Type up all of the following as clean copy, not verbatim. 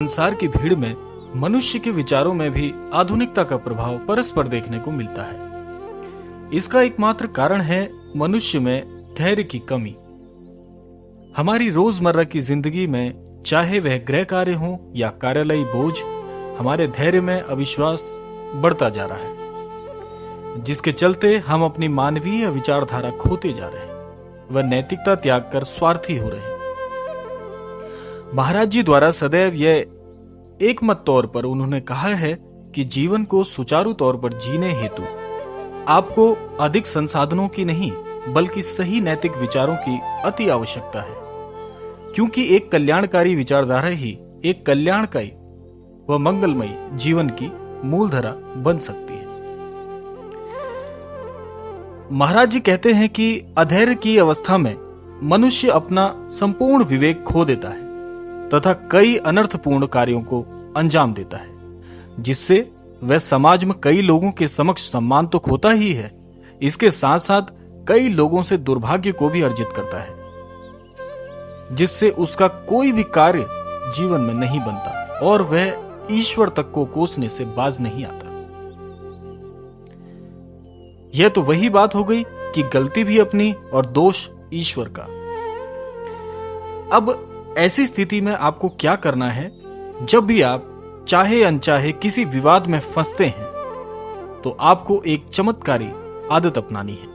संसार की भीड़ में मनुष्य के विचारों में भी आधुनिकता का प्रभाव परस्पर देखने को मिलता है। इसका एकमात्र कारण है मनुष्य में धैर्य की कमी। हमारी रोजमर्रा की जिंदगी में चाहे वह गृह कार्य हो या कार्यालयी बोझ, हमारे धैर्य में अविश्वास बढ़ता जा रहा है, जिसके चलते हम अपनी मानवीय विचारधारा खोते जा रहे हैं। वह नैतिकता त्याग कर स्वार्थी हो रहे हैं। महाराज जी द्वारा सदैव यह एकमत तौर पर उन्होंने कहा है कि जीवन को सुचारू तौर पर जीने हेतु आपको अधिक संसाधनों की नहीं बल्कि सही नैतिक विचारों की अति आवश्यकता है, क्योंकि एक कल्याणकारी विचारधारा ही एक कल्याणकारी व मंगलमयी जीवन की मूलधारा बन सकती है। महाराज जी कहते हैं कि अधैर्य की अवस्था में मनुष्य अपना संपूर्ण विवेक खो देता है तथा कई अनर्थपूर्ण कार्यों को अंजाम देता है, जिससे वह समाज में कई लोगों के समक्ष सम्मान तो खोता ही है, इसके साथ साथ कई लोगों से दुर्भाग्य को भी अर्जित करता है, जिससे उसका कोई भी कार्य जीवन में नहीं बनता और वह ईश्वर तक को कोसने से बाज नहीं आता। यह तो वही बात हो गई कि गलती भी अपनी और दोष ईश्वर का। अब ऐसी स्थिति में आपको क्या करना है? जब भी आप चाहे अनचाहे किसी विवाद में फंसते हैं तो आपको एक चमत्कारी आदत अपनानी है।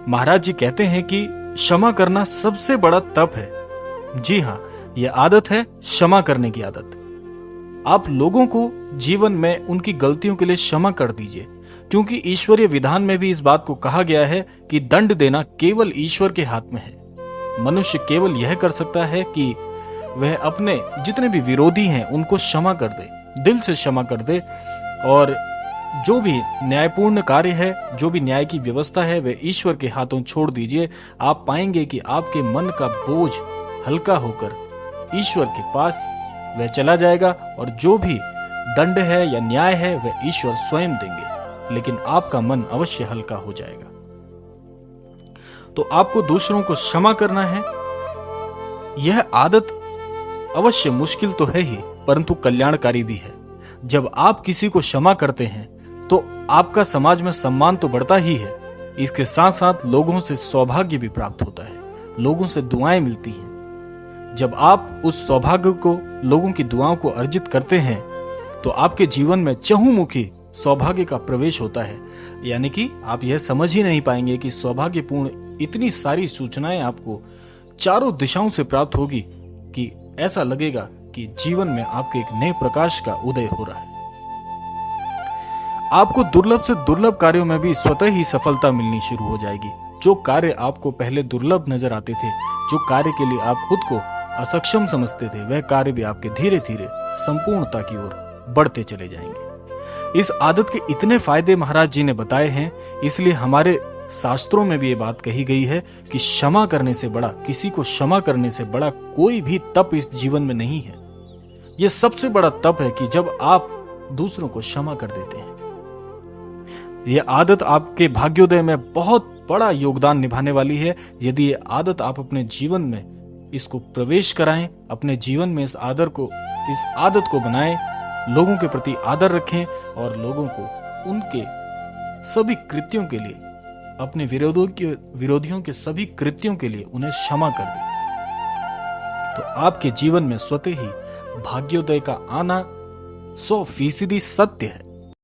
महाराज जी कहते हैं कि क्षमा करना सबसे बड़ा तप है। जी हां, यह आदत है क्षमा करने की आदत। आप लोगों को जीवन में उनकी गलतियों के लिए क्षमा कर दीजिए, क्योंकि ईश्वरीय विधान में भी इस बात को कहा गया है कि दंड देना केवल ईश्वर के हाथ में है। मनुष्य केवल यह कर सकता है कि वह अपने जितने भी विरोधी हैं उनको क्षमा कर दे, दिल से क्षमा कर दे, और जो भी न्यायपूर्ण कार्य है, जो भी न्याय की व्यवस्था है, वह ईश्वर के हाथों छोड़ दीजिए। आप पाएंगे कि आपके मन का बोझ हल्का होकर ईश्वर के पास वह चला जाएगा, और जो भी दंड है या न्याय है वह ईश्वर स्वयं देंगे, लेकिन आपका मन अवश्य हल्का हो जाएगा। तो आपको दूसरों को क्षमा करना है। यह आदत अवश्य मुश्किल तो है ही, परंतु कल्याणकारी भी है। जब आप किसी को क्षमा करते हैं तो आपका समाज में सम्मान तो बढ़ता ही है, इसके साथ साथ लोगों से सौभाग्य भी प्राप्त होता है, लोगों से दुआएं मिलती हैं। जब आप उस सौभाग्य को, लोगों की दुआओं को अर्जित करते हैं तो आपके जीवन में चहुमुखी सौभाग्य का प्रवेश होता है। यानी कि आप यह समझ ही नहीं पाएंगे कि सौभाग्यपूर्ण इतनी सारी सूचनाएं आपको चारों दिशाओं से प्राप्त होगी कि ऐसा लगेगा कि जीवन में आपके एक नए प्रकाश का उदय हो रहा है। आपको दुर्लभ से दुर्लभ कार्यों में भी स्वतः ही सफलता मिलनी शुरू हो जाएगी। जो कार्य आपको पहले दुर्लभ नजर आते थे, जो कार्य के लिए आप खुद को असक्षम समझते थे, वह कार्य भी आपके धीरे धीरे संपूर्णता की ओर बढ़ते चले जाएंगे। इस आदत के इतने फायदे महाराज जी ने बताए हैं, इसलिए हमारे शास्त्रों में भी ये बात कही गई है कि क्षमा करने से बड़ा, किसी को क्षमा करने से बड़ा कोई भी तप इस जीवन में नहीं है। यह सबसे बड़ा तप है कि जब आप दूसरों को क्षमा कर देते हैं। यह आदत आपके भाग्योदय में बहुत बड़ा योगदान निभाने वाली है। यदि ये आदत आप अपने जीवन में इसको प्रवेश कराएं, अपने जीवन में इस आदत को बनाएं, लोगों के प्रति आदर रखें और लोगों को उनके सभी कृत्यों के लिए, अपने विरोधियों के सभी कृत्यों के लिए उन्हें क्षमा कर दें, तो आपके जीवन में स्वतः ही भाग्योदय का आना 100% सत्य है।